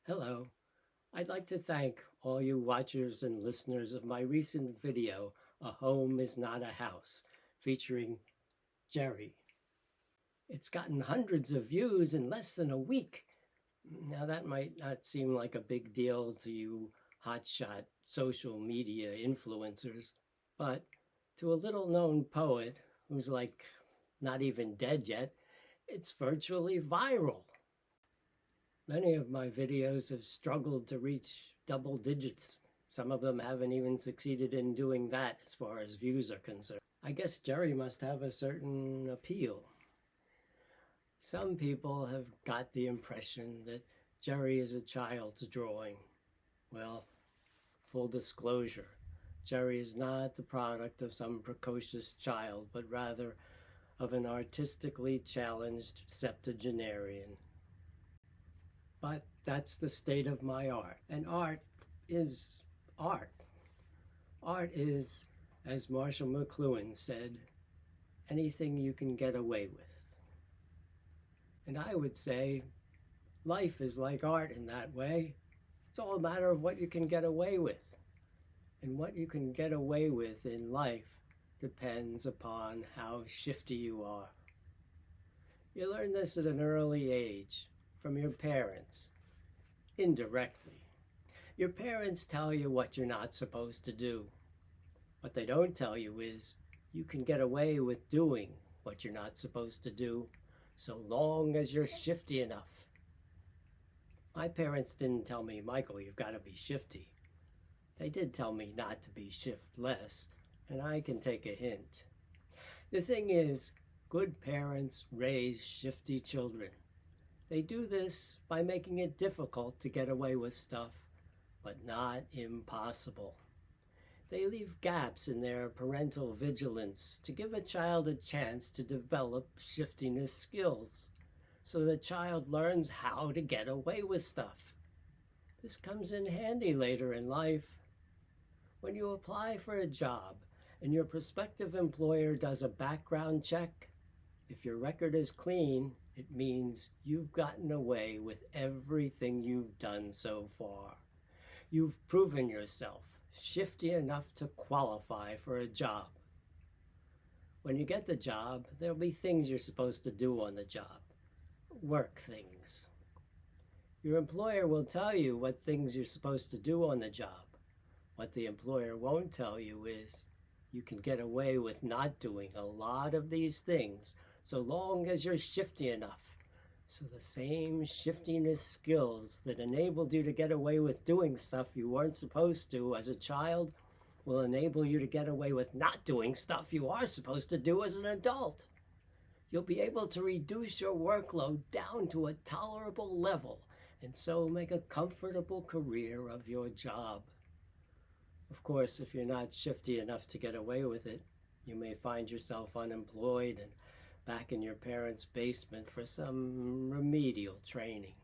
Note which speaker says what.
Speaker 1: Hello. I'd like to thank all you watchers and listeners of my recent video, A Home is Not a House, featuring Jerry. It's gotten hundreds of views in less than a week. Now that might not seem like a big deal to you hotshot social media influencers, but to a little known poet who's like not even dead yet, it's virtually viral. Many of my videos have struggled to reach double digits. Some of them haven't even succeeded in doing that as far as views are concerned. I guess Jerry must have a certain appeal. Some people have got the impression that Jerry is a child's drawing. Well, full disclosure, Jerry is not the product of some precocious child, but rather of an artistically challenged septuagenarian. But that's the state of my art. And art is art. Art is, as Marshall McLuhan said, anything you can get away with. And I would say life is like art in that way. It's all a matter of what you can get away with. And what you can get away with in life depends upon how shifty you are. You learn this at an early age. From your parents, indirectly. Your parents tell you what you're not supposed to do. What they don't tell you is you can get away with doing what you're not supposed to do so long as you're shifty enough. My parents didn't tell me, Michael, you've got to be shifty. They did tell me not to be shiftless, and I can take a hint. The thing is, good parents raise shifty children. They do this by making it difficult to get away with stuff, but not impossible. They leave gaps in their parental vigilance to give a child a chance to develop shiftiness skills, so the child learns how to get away with stuff. This comes in handy later in life. When you apply for a job and your prospective employer does a background check, if your record is clean, it means you've gotten away with everything you've done so far. You've proven yourself shifty enough to qualify for a job. When you get the job, there'll be things you're supposed to do on the job. Work things. Your employer will tell you what things you're supposed to do on the job. What the employer won't tell you is you can get away with not doing a lot of these things so long as you're shifty enough. So the same shiftiness skills that enabled you to get away with doing stuff you weren't supposed to as a child will enable you to get away with not doing stuff you are supposed to do as an adult. You'll be able to reduce your workload down to a tolerable level and so make a comfortable career of your job. Of course, if you're not shifty enough to get away with it, you may find yourself unemployed and back in your parents' basement for some remedial training.